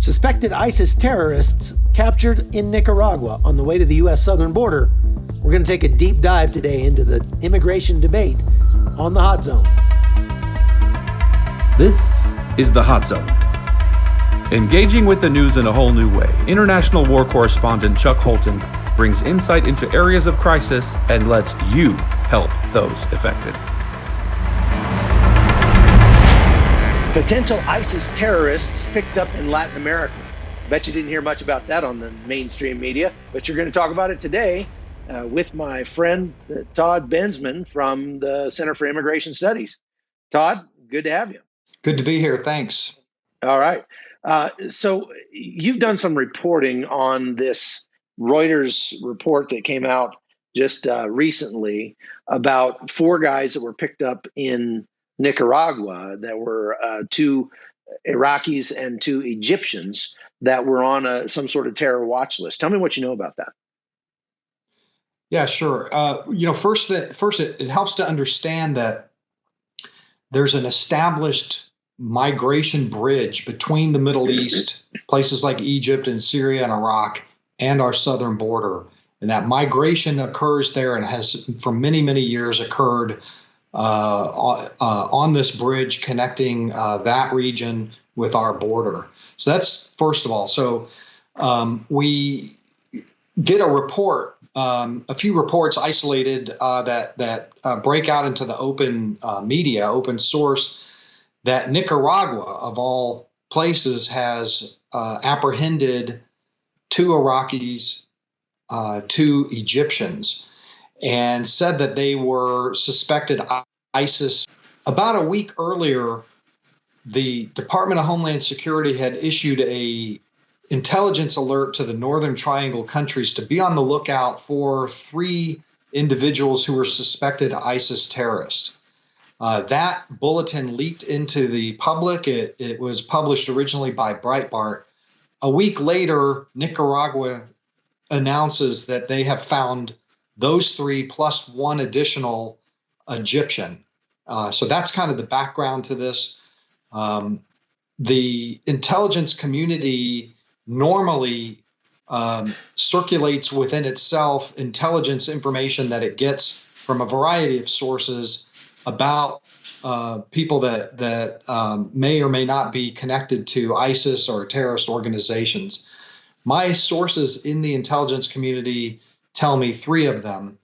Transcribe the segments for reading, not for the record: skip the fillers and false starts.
Suspected ISIS terrorists captured in Nicaragua on the way to the U.S. southern border. We're going to take a deep dive today into the immigration debate on the Hot Zone. This is the Hot Zone. Engaging with the news in a whole new way, international war correspondent Chuck Holton brings insight into areas of crisis and lets you help those affected. Potential ISIS terrorists picked up in Latin America. Bet you didn't hear much about that on the mainstream media, but you're going to talk about it today with my friend Todd Bensman from the Center for Immigration Studies. Todd, good to have you. Good to be here. Thanks. All right. So you've done some reporting on this Reuters report that came out just recently about 4 guys that were picked up in Nicaragua that were 2 Iraqis and 2 Egyptians that were on some sort of terror watch list. Tell me what you know about that. Yeah, sure. First, it helps to understand that there's an established migration bridge between the Middle East, places like Egypt and Syria and Iraq, and our southern border. And that migration occurs there and has for many, many years occurred on this bridge connecting that region with our border. So that's first of all. So we get a report, a few reports isolated that break out into the open media, open source, that Nicaragua, of all places, has apprehended 2 Iraqis, 2 Egyptians, and said that they were suspected ISIS. About a week earlier, the Department of Homeland Security had issued a intelligence alert to the Northern Triangle countries to be on the lookout for 3 individuals who were suspected ISIS terrorists. That bulletin leaked into the public. It was published originally by Breitbart. A week later, Nicaragua announces that they have found those 3 plus 1 additional Egyptian. So that's kind of the background to this. The intelligence community normally circulates within itself intelligence information that it gets from a variety of sources about people that may or may not be connected to ISIS or terrorist organizations. My sources in the intelligence community tell me 3 of them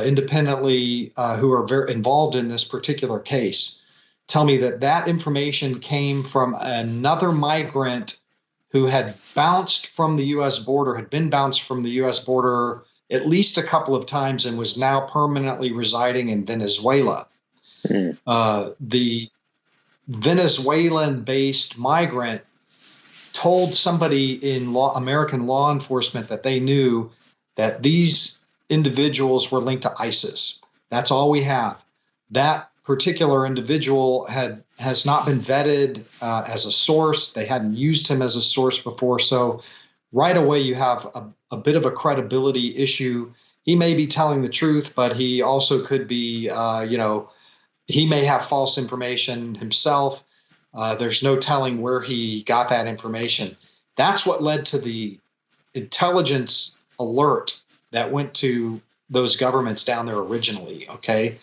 independently who are very involved in this particular case tell me that information came from another migrant who had bounced from the U.S. border, had been bounced from the U.S. border at least a couple of times and was now permanently residing in Venezuela. The Venezuelan-based migrant told somebody in American law enforcement that they knew that these individuals were linked to ISIS. That's all we have. That particular individual has not been vetted as a source. They hadn't used him as a source before. So right away you have a bit of a credibility issue. He may be telling the truth, but he also could be, he may have false information himself. There's no telling where he got that information. That's what led to the intelligence alert that went to those governments down there originally. Okay.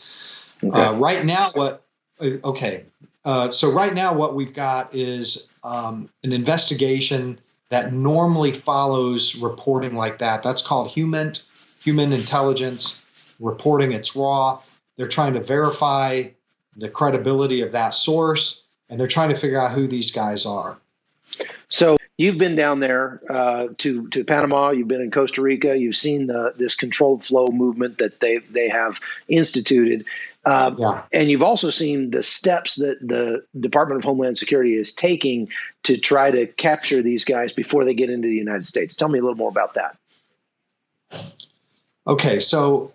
Right now, so right now what we've got is an investigation that normally follows reporting like that. That's called human intelligence reporting. It's raw. They're trying to verify the credibility of that source, and they're trying to figure out who these guys are. So you've been down there to Panama. You've been in Costa Rica. You've seen this controlled flow movement that they have instituted. And you've also seen the steps that the Department of Homeland Security is taking to try to capture these guys before they get into the United States. Tell me a little more about that. Okay, so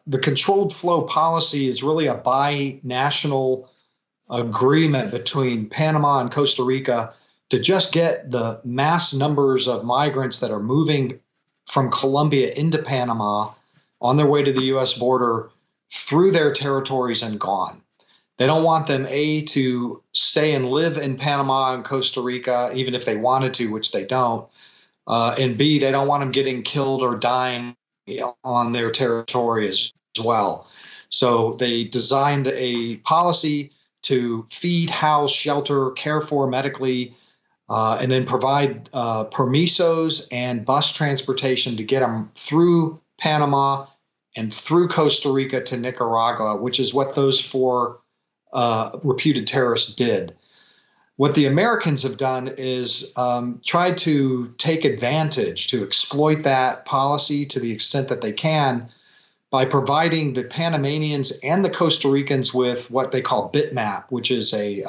the controlled flow policy is really a bi-national agreement between Panama and Costa Rica to just get the mass numbers of migrants that are moving from Colombia into Panama on their way to the U.S. border through their territories and gone. They don't want them, A, to stay and live in Panama and Costa Rica, even if they wanted to, which they don't. And B, they don't want them getting killed or dying on their territory as well. So they designed a policy to feed, house, shelter, care for medically, and then provide permisos and bus transportation to get them through Panama and through Costa Rica to Nicaragua, which is what those four reputed terrorists did. What the Americans have done is tried to take advantage, to exploit that policy to the extent that they can by providing the Panamanians and the Costa Ricans with what they call bitmap, which is a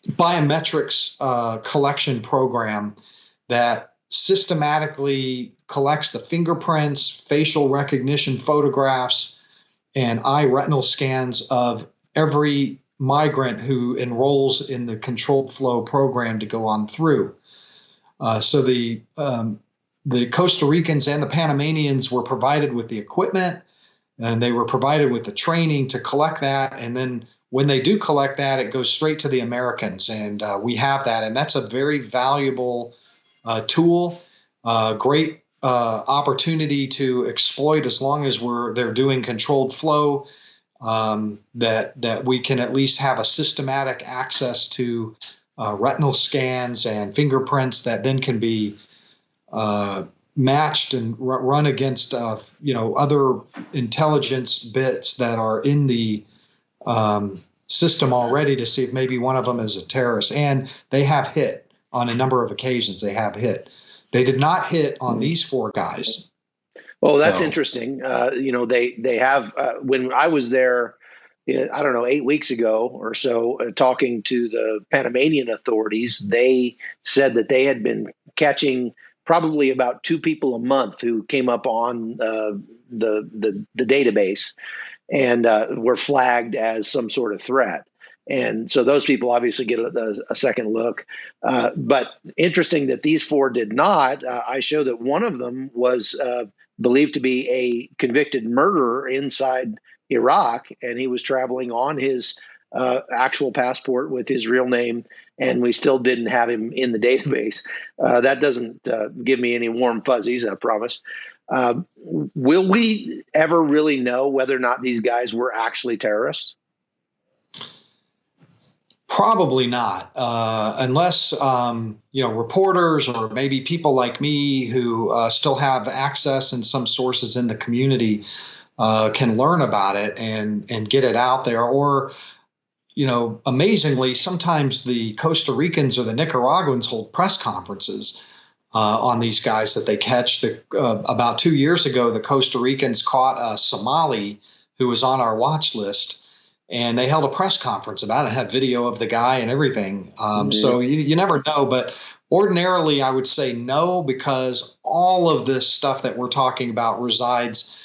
biometrics collection program that systematically collects the fingerprints, facial recognition photographs, and eye retinal scans of every migrant who enrolls in the controlled flow program to go on through. So the Costa Ricans and the Panamanians were provided with the equipment, and they were provided with the training to collect that. And then when they do collect that, it goes straight to the Americans, and we have that. And that's a very valuable tool, great opportunity to exploit as long as they're doing controlled flow. That we can at least have a systematic access to retinal scans and fingerprints that then can be matched and run against other intelligence bits that are in the system already to see if maybe one of them is a terrorist. And they have hit on a number of occasions. They have hit. They did not hit on these four guys. Oh, that's interesting. They have, when I was there, I don't know, 8 weeks ago or so, talking to the Panamanian authorities, they said that they had been catching probably about 2 people a month who came up on the database and were flagged as some sort of threat. And so those people obviously get a second look. But interesting that these four did not. I show that one of them was believed to be a convicted murderer inside Iraq, and he was traveling on his actual passport with his real name, and we still didn't have him in the database. That doesn't give me any warm fuzzies, I promise. Will we ever really know whether or not these guys were actually terrorists? Probably not, unless reporters or maybe people like me who still have access and some sources in the community can learn about it and get it out there. Or, amazingly, sometimes the Costa Ricans or the Nicaraguans hold press conferences on these guys that they catch. About 2 years ago, the Costa Ricans caught a Somali who was on our watch list. And they held a press conference about it, had video of the guy and everything. So you never know. But ordinarily, I would say no, because all of this stuff that we're talking about resides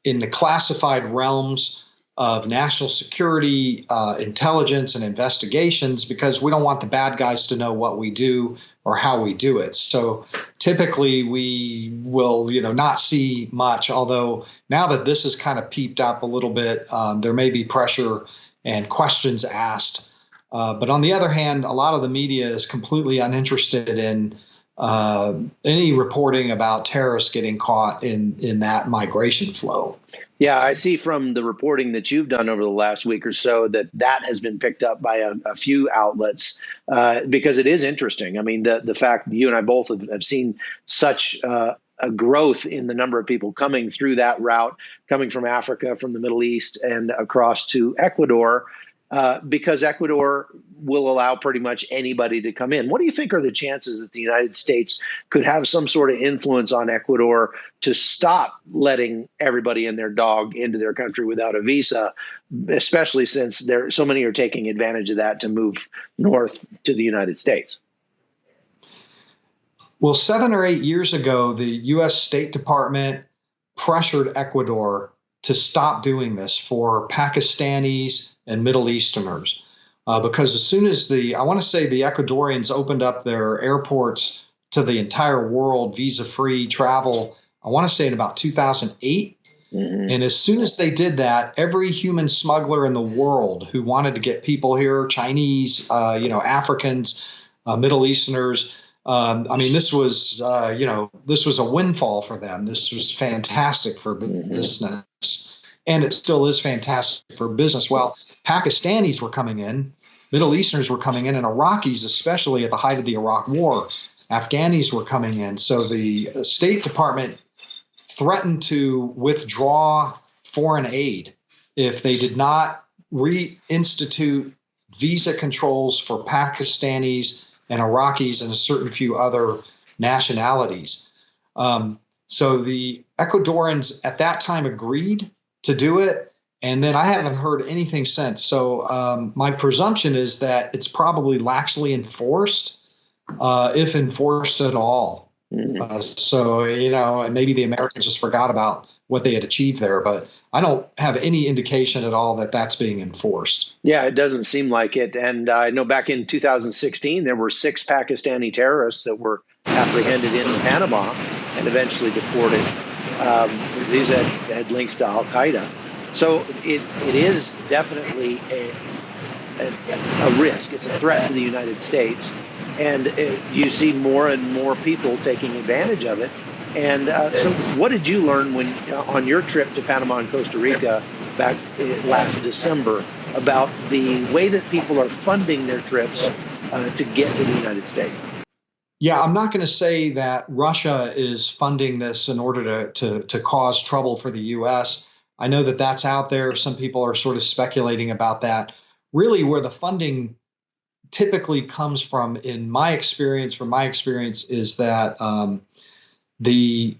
in the classified realms of national security, intelligence, and investigations, because we don't want the bad guys to know what we do or how we do it. So typically we will, not see much, although now that this has kind of peeped up a little bit, there may be pressure and questions asked. But on the other hand, a lot of the media is completely uninterested in any reporting about terrorists getting caught in that migration flow. Yeah, I see from the reporting that you've done over the last week or so that has been picked up by a few outlets because it is interesting. I mean, the fact you and I both have seen such a growth in the number of people coming through that route, coming from Africa, from the Middle East, and across to Ecuador, because Ecuador will allow pretty much anybody to come in. What do you think are the chances that the United States could have some sort of influence on Ecuador to stop letting everybody and their dog into their country without a visa, especially since so many are taking advantage of that to move north to the United States? Well, 7 or 8 years ago, the U.S. State Department pressured Ecuador to stop doing this for Pakistanis and Middle Easterners. Because as soon as the Ecuadorians opened up their airports to the entire world, visa-free travel, I want to say in about 2008, And as soon as they did that, every human smuggler in the world who wanted to get people here, Chinese, Africans, Middle Easterners, this was, this was a windfall for them. This was fantastic for business, and it still is fantastic for business. Well, Pakistanis were coming in, Middle Easterners were coming in, and Iraqis, especially at the height of the Iraq War, Afghanis were coming in. So the State Department threatened to withdraw foreign aid if they did not reinstitute visa controls for Pakistanis and Iraqis and a certain few other nationalities. So the Ecuadorians at that time agreed to do it, and then I haven't heard anything since. So my presumption is that it's probably laxly enforced, if enforced at all. And maybe the Americans just forgot about what they had achieved there, but I don't have any indication at all that that's being enforced. Yeah, it doesn't seem like it. And I know back in 2016, there were 6 Pakistani terrorists that were apprehended in Panama and eventually deported. These had links to Al Qaeda. So it is definitely a risk. It's a threat to the United States. And you see more and more people taking advantage of it. And so what did you learn when on your trip to Panama and Costa Rica back last December about the way that people are funding their trips to get to the United States? Yeah, I'm not going to say that Russia is funding this in order to cause trouble for the U.S. I know that that's out there. Some people are sort of speculating about that. Really, where the funding typically comes from, in my experience, is that the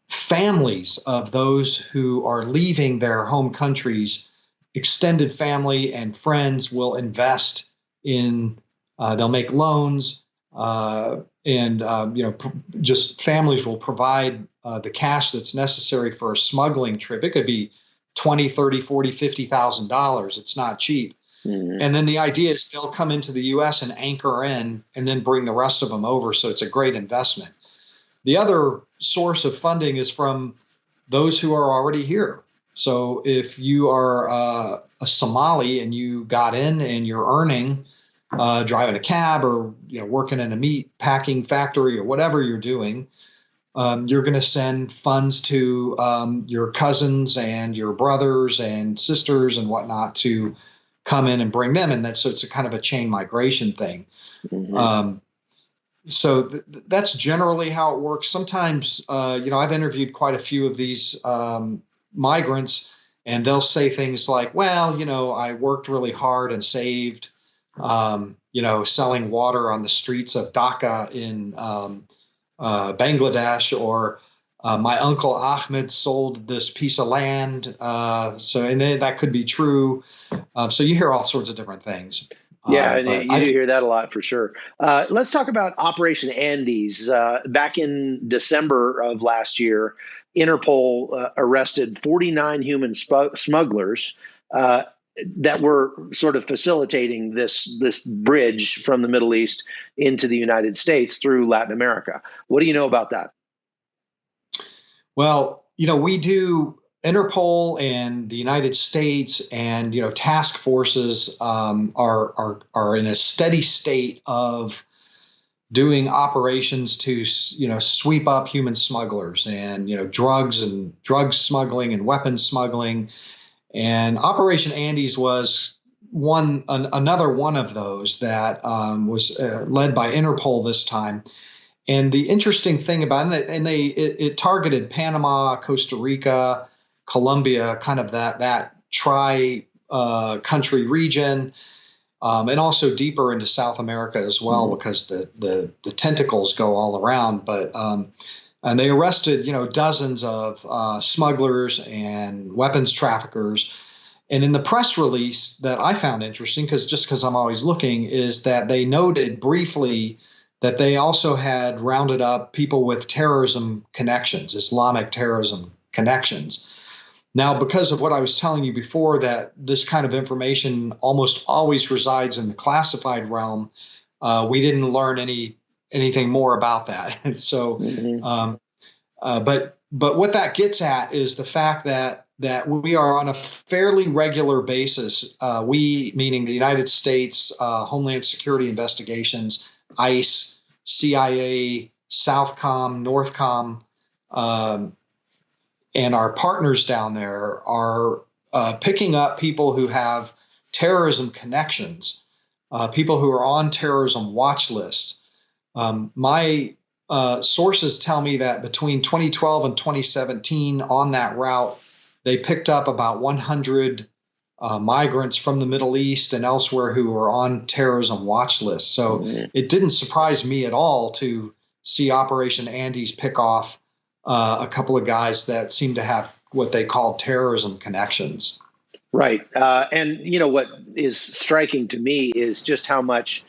families of those who are leaving their home countries, extended family and friends, will invest in, they'll make loans, just families will provide the cash that's necessary for a smuggling trip. It could be $20,000, $30,000, $40,000, $50,000. It's not cheap. And then the idea is they'll come into the U.S. and anchor in and then bring the rest of them over. So it's a great investment. The other source of funding is from those who are already here. So if you are a Somali and you got in and you're earning, driving a cab or working in a meat packing factory or whatever you're doing, you're going to send funds to your cousins and your brothers and sisters and whatnot to come in and bring them in. So it's a kind of a chain migration thing. So that's generally how it works. Sometimes, I've interviewed quite a few of these migrants, and they'll say things like, well, I worked really hard and saved, selling water on the streets of Dhaka in Bangladesh, or my uncle Ahmed sold this piece of land. And that could be true. So you hear all sorts of different things. Yeah, and you do hear that a lot for sure. Let's talk about Operation Andes. Back in December of last year, Interpol arrested 49 human smugglers that were sort of facilitating this bridge from the Middle East into the United States through Latin America. What do you know about that? Well, we do. Interpol and the United States and task forces are in a steady state of doing operations to sweep up human smugglers and drug smuggling and weapons smuggling. And Operation Andes was another one of those that was led by Interpol this time. And the interesting thing about it, and it targeted Panama, Costa Rica, Colombia, kind of that tri-country region, and also deeper into South America as well, because the tentacles go all around. But and they arrested dozens of smugglers and weapons traffickers. And in the press release that I found interesting, because I'm always looking, is that they noted briefly that they also had rounded up people with terrorism connections, Islamic terrorism connections. Now, because of what I was telling you before, that this kind of information almost always resides in the classified realm, we didn't learn anything more about that. So But what that gets at is the fact that we are on a fairly regular basis. We, meaning the United States, Homeland Security Investigations, ICE, CIA, Southcom, Northcom, and our partners down there are picking up people who have terrorism connections, people who are on terrorism watch lists. My sources tell me that between 2012 and 2017 on that route, they picked up about 100 migrants from the Middle East and elsewhere who were on terrorism watch lists. So it didn't surprise me at all to see Operation Andes pick off a couple of guys that seem to have what they call terrorism connections. Right. And, what is striking to me is just how much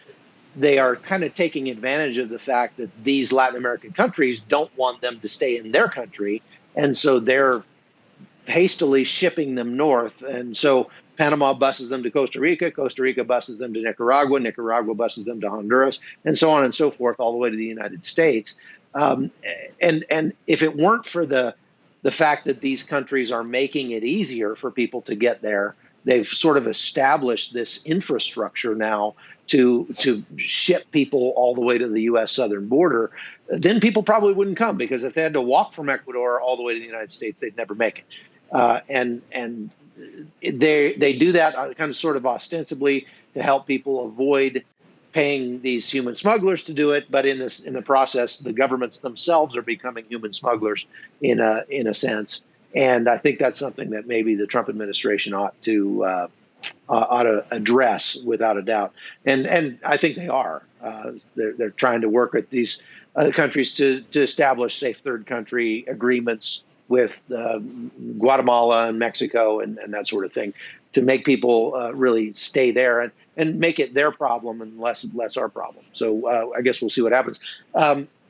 they are kind of taking advantage of the fact that these Latin American countries don't want them to stay in their country. And so they're hastily shipping them north. And so Panama buses them to Costa Rica buses them to Nicaragua buses them to Honduras, and so on and so forth, all the way to the United States. And if it weren't for the fact that these countries are making it easier for people to get there, they've sort of established this infrastructure now to ship people all the way to the U.S. southern border, then people probably wouldn't come, because if they had to walk from Ecuador all the way to the United States, they'd never make it. And they do that kind of sort of ostensibly to help people avoid paying these human smugglers to do it, but in the process, the governments themselves are becoming human smugglers in a sense. And I think that's something that maybe the Trump administration ought to address without a doubt. And I think they are. They're trying to work with these other countries to establish safe third country agreements with Guatemala and Mexico and that sort of thing, to make people really stay there and make it their problem and less our problem. So I guess we'll see what happens.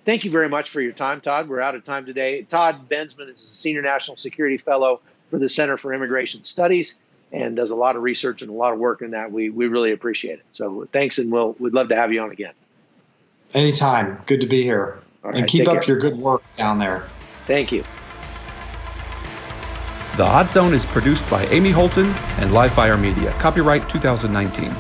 Thank you very much for your time, Todd. We're out of time today. Todd Bensman is a Senior National Security Fellow for the Center for Immigration Studies and does a lot of research and a lot of work in that. We really appreciate it. So thanks, and we'd love to have you on again. Anytime. Good to be here. All and right, keep take up care. your good work down there. Thank you. The Hot Zone is produced by Amy Holton and Livefire Media. Copyright 2019.